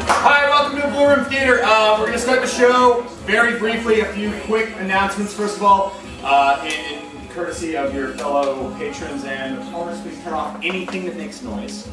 Hi, welcome to Blue Room Theater. We're going to start the show very briefly. A few quick announcements. First of all, in courtesy of your fellow patrons and opponents, please turn off anything that makes noise.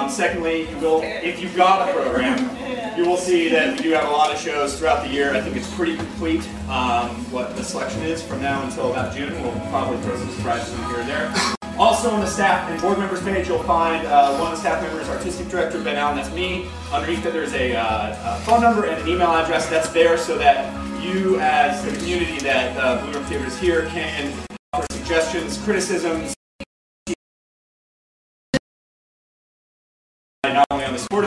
Secondly, you will, if you've got a program, you will see that we do have a lot of shows throughout the year. I think it's pretty complete what the selection is from now until about June. We'll probably throw some surprises in here and there. Also on the staff and board members page, you'll find one of the staff members, Artistic Director Ben Allen, that's me. Underneath it there's a phone number and an email address that's there so that you as the community that Blue Room Theater is here can offer suggestions, criticisms, not only on the sport,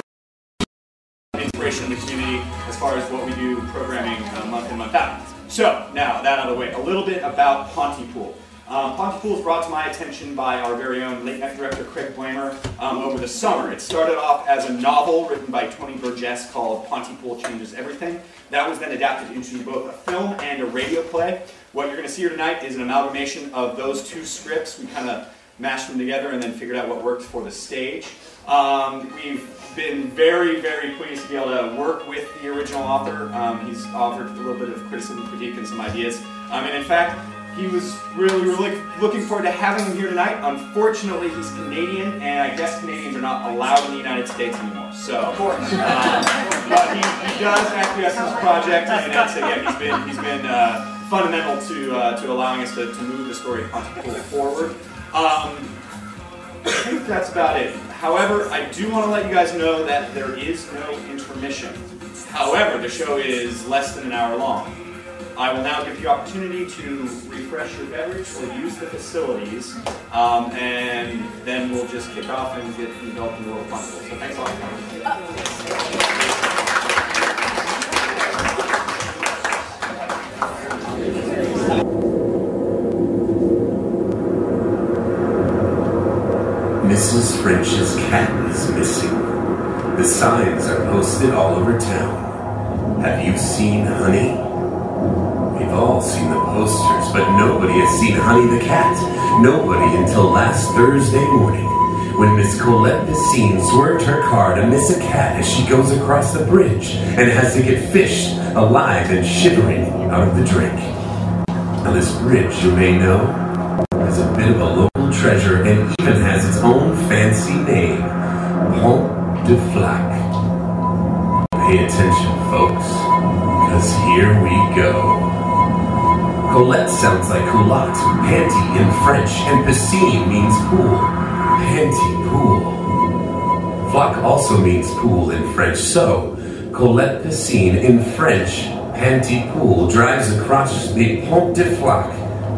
inspiration in the community as far as what we do programming month in, month out. So now that out of the way, a little bit about Pontypool. Pontypool was brought to my attention by our very own late night director Craig Blamer over the summer. It started off as a novel written by Tony Burgess called Pontypool Changes Everything. That was then adapted into both a film and a radio play. What you're going to see here tonight is an amalgamation of those two scripts. We kind of mashed them together and then figured out what worked for the stage. We've been very, very pleased to be able to work with the original author. He's offered a little bit of criticism, critique, and some ideas. And in fact, he was really looking forward to having him here tonight. Unfortunately, he's Canadian, and I guess Canadians are not allowed in the United States anymore. So, of course, but he does acquiesce in this project, and that's, again, he's been fundamental to allowing us to move the story of Pontypool forward. I think that's about it. However, I do want to let you guys know that there is no intermission. However, the show is less than an hour long. I will now give you the opportunity to refresh your beverage or use the facilities, and then we'll just kick off and get enveloped in the world of Pontypool. So thanks a lot for coming. Mrs. French's cat is missing. The signs are posted all over town. Have you seen Honey? We've all seen the posters, but nobody has seen Honey the cat. Nobody until last Thursday morning, when Miss Colette Piscine swerved her car to miss a cat as she goes across the bridge and has to get fished alive and shivering out of the drink. Now this bridge, you may know, is a bit of a local treasure and even has its own fancy name, Pont de Flac. Pay attention, folks, because here we go. Colette sounds like culotte, panty in French, and piscine means pool. Panty, pool. Flac also means pool in French, so Colette Piscine in French, panty pool, drives across the Pont de Flac,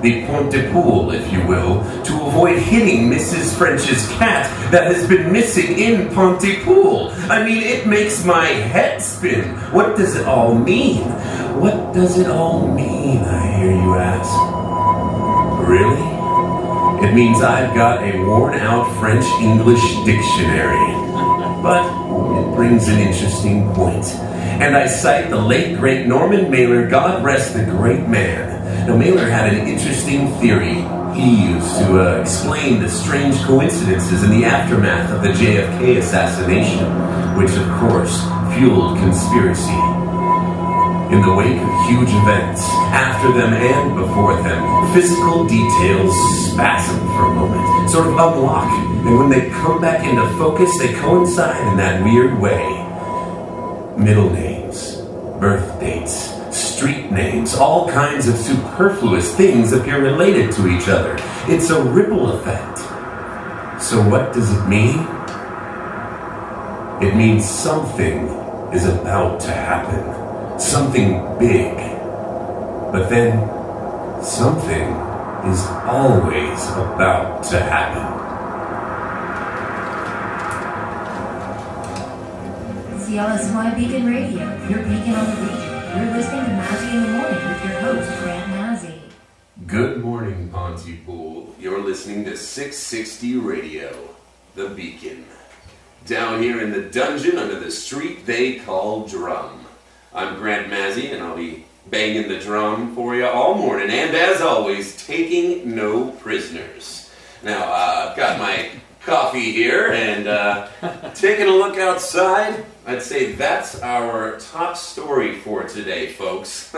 the Pontypool, if you will, to avoid hitting Mrs. French's cat that has been missing in Pontypool. I mean, it makes my head spin. What does it all mean? What does it all mean, I hear you ask? Really? It means I've got a worn-out French-English dictionary. But it brings an interesting point. And I cite the late, great Norman Mailer, God rest the great man. Now, Mailer had an interesting theory he used to explain the strange coincidences in the aftermath of the JFK assassination, which, of course, fueled conspiracy. In the wake of huge events, after them and before them, physical details spasm for a moment, sort of unlock, and when they come back into focus, they coincide in that weird way. Middle names, birth dates, street names, all kinds of superfluous things appear related to each other. It's a ripple effect. So what does it mean? It means something is about to happen. Something big. But then, something is always about to happen. CLSY Beacon Radio, your beacon on the region. You're listening to Mazzy in the Morning with your host, Grant Mazzy. Good morning, Pontypool. You're listening to 660 Radio, the beacon. Down here in the dungeon under the street they call Drum. I'm Grant Mazzy, and I'll be banging the drum for you all morning, and as always, taking no prisoners. Now, I've got my coffee here and taking a look outside. I'd say that's our top story for today, folks.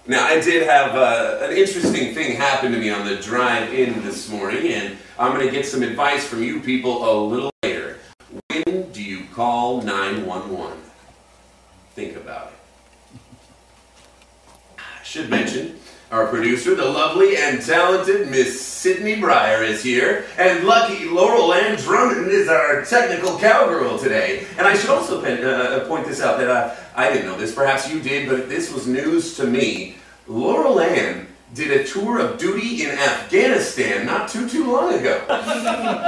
Now, I did have an interesting thing happen to me on the drive in this morning, and I'm going to get some advice from you people a little later. When do you call 911? Think about it. I should mention, our producer, the lovely and talented Miss Sydney Briar is here, and lucky Laurel-Ann Drummond is our technical cowgirl today. And I should also point this out, that I didn't know this, perhaps you did, but this was news to me. Laurel-Ann did a tour of duty in Afghanistan not too long ago.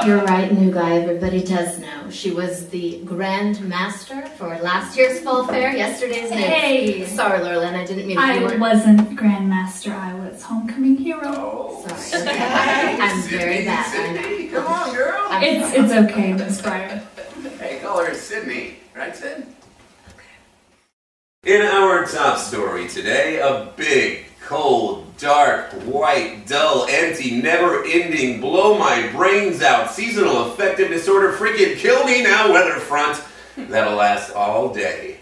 You're right, new guy. Everybody does know. She was the Grand Master for last year's Fall Fair. Yesterday's news. Hey! Sorry, Laurel-Ann, I didn't mean to. I wasn't Grand Master. I was Homecoming Hero. Oh, sorry. Okay. I'm very bad. Sydney, come on, girl. It's okay, Miss Briar. Hey, call her Sydney, right, Sid? In our top story today, a big, cold, dark, white, dull, empty, never-ending, blow-my-brains-out, seasonal affective disorder, freaking kill-me-now weather front that'll last all day.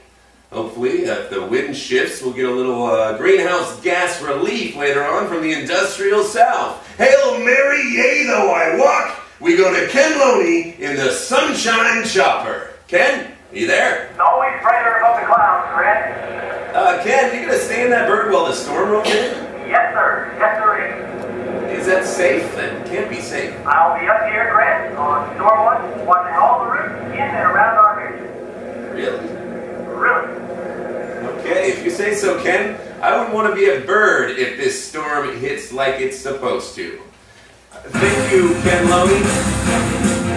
Hopefully, if the wind shifts, we'll get a little greenhouse gas relief later on from the industrial south. Hail Mary, yea, though I walk, we go to Ken Loney in the Sunshine Chopper. Ken, are you there? It's always brighter above the clouds, Fred. Ken, you gonna stay in that bird while the storm rolls in? Yes, sir. Yes, sir. Is that safe? That can't be safe. I'll be up here, Grant, on Storm 1, watching all the routes in and around our region. Really? Really? Okay, if you say so, Ken. I wouldn't want to be a bird if this storm hits like it's supposed to. Thank you, Ken Loney.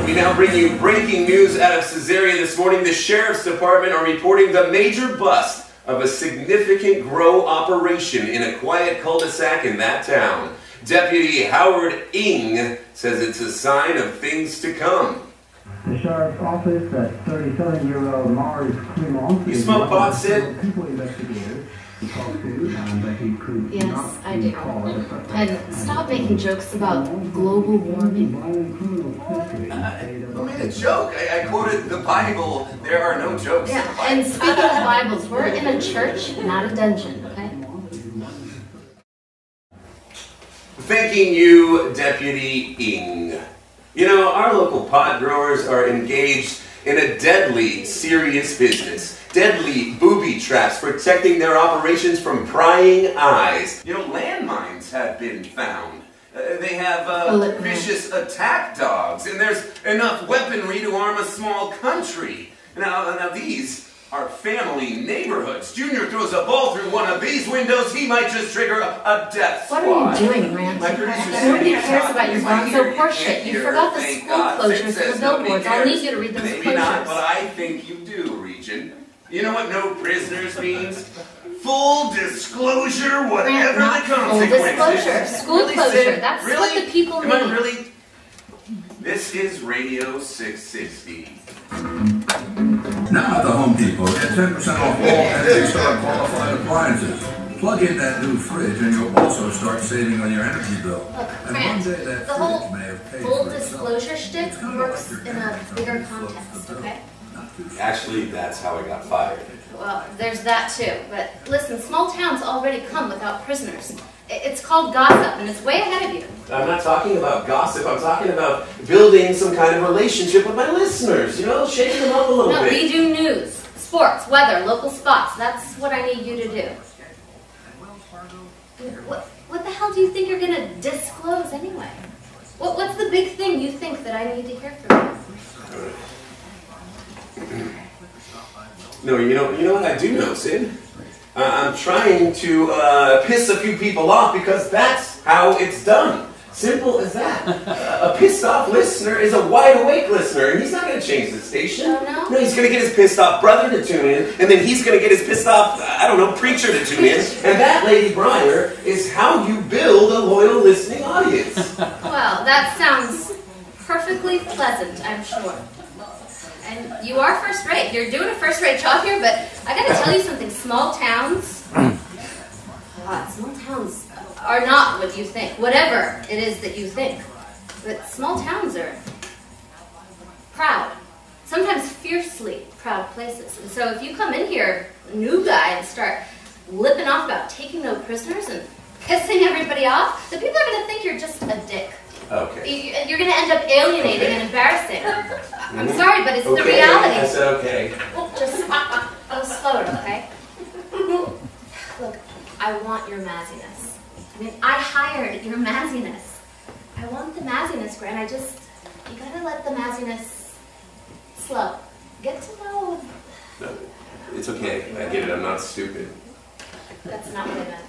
We now bring you breaking news out of Caesarea this morning. The Sheriff's Department are reporting the major bust of a significant grow operation in a quiet cul-de-sac in that town. Deputy Howard Ing says it's a sign of things to come. The Sheriff's Office at 37-year-old Mars Clemont. You smoke pot, Sid? People investigators to talk to, that he could Yes, not I be do. called a And stop making jokes about global warming. Who made a joke? I quoted the Bible. There are no jokes in the Yeah, Bible. and speaking of Bibles, we're in a church, not a dungeon, okay? Thanking you, Deputy Ing. You know, our local pot growers are engaged in a deadly, serious business. Deadly booby traps protecting their operations from prying eyes. You know, landmines have been found. They have vicious attack dogs, and there's enough weaponry to arm a small country. Now these are family neighborhoods. Junior throws a ball through one of these windows, he might just trigger a death squad. What are you doing, Grant? My producer Nobody said, cares about your gonzo horse shit. You here, forgot the thank school God. closures Says and the nobody billboards. I'll cares. need you to read those Maybe closures. not, but I think you do, Regent. You know what no prisoners means? Full disclosure, whatever Grant, the not full consequences. disclosure. School Really, closure. Sid? That's Really? what the people Am I need. really? This is Radio 660. Now at the Home Depot, get 10% off all Energy Star qualified appliances. Plug in that new fridge and you'll also start saving on your energy bill. Look, And Grant, one day that the fridge whole may have paid full for itself. disclosure shtick It's kinda works like your in a energy bigger bill floats context, the bill. okay? Not too shabby. Actually, that's how I got fired. Well, there's that too. But listen, small towns already come without prisoners. It's called gossip, and it's way ahead of you. I'm not talking about gossip. I'm talking about building some kind of relationship with my listeners. You know, shaking them up a little No, bit. we do news, sports, weather, local spots. That's what I need you to do. What the hell do you think you're going to disclose anyway? What's the big thing you think that I need to hear from you? No, you know what I do know, Sid? I'm trying to piss a few people off because that's how it's done. Simple as that. A pissed off listener is a wide awake listener, and he's not going to change the station. Oh, no? No, he's going to get his pissed off brother to tune in, and then he's going to get his pissed off, I don't know, preacher to tune in. And that, Lady Briar, is how you build a loyal listening audience. Well, that sounds perfectly pleasant, I'm sure. And you are first rate. You're doing a first rate job here, but I gotta tell you something. Small towns, God, small towns are not what you think. Whatever it is that you think. but small towns are proud, sometimes fiercely proud places. And so if you come in here, new guy, and start lipping off about taking no prisoners and pissing everybody off, the people are going to think you're just a dick. Okay. You're going to end up alienating and embarrassing. I'm sorry, but it's the reality. I said okay. Just go slower, okay? Look, I want your mazziness. I mean, I hired your mazziness. I want the mazziness, Grant. You gotta let the mazziness slow. Get to know. No, it's okay. I get it. I'm not stupid. That's not what I meant.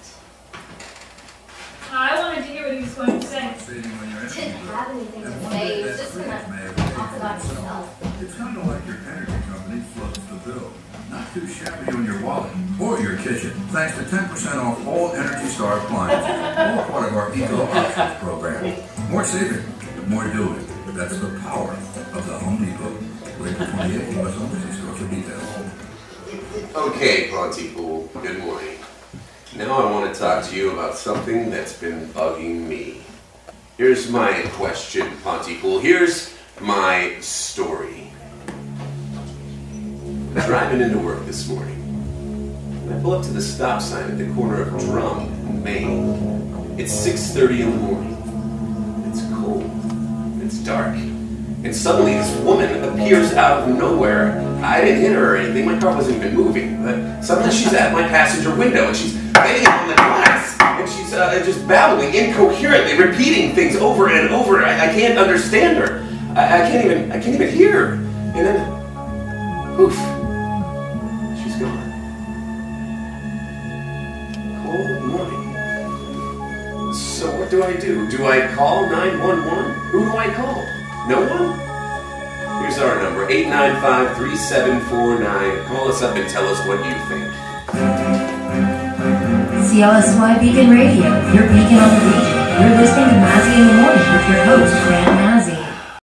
I wanted to hear what he was going to say. I didn't have anything to say. He was just gonna talk about himself. It's kind of like your energy company floats the bill. Not too shabby on your wallet or your kitchen. Thanks to 10% off all Energy Star appliances. All part of our Eco Options program. More saving, more doing. That's the power of the Home Depot. Wait for 28 U.S. Energy Store for details. Okay, Pontypool. Good morning. Now I want to talk to you about something that's been bugging me. Here's my question, Pontypool. Here's my story. I'm driving into work this morning, and I pull up to the stop sign at the corner of Drum and Main. It's 6:30 in the morning. It's cold. It's dark. And suddenly this woman appears out of nowhere. I didn't hit her or anything. My car wasn't even moving. But suddenly she's at my passenger window, and she's banging on the glass. And she's just babbling incoherently, repeating things over and over. I can't understand her. I can't even hear her. And then, poof, she's gone. Cold morning. So what do? Do I call 911? Who do I call? No one? Here's our number, 895-3749. Call us up and tell us what you think. CLSY Beacon Radio, your beacon on the region. You're listening to Mazzy in the Morning with your host, Grant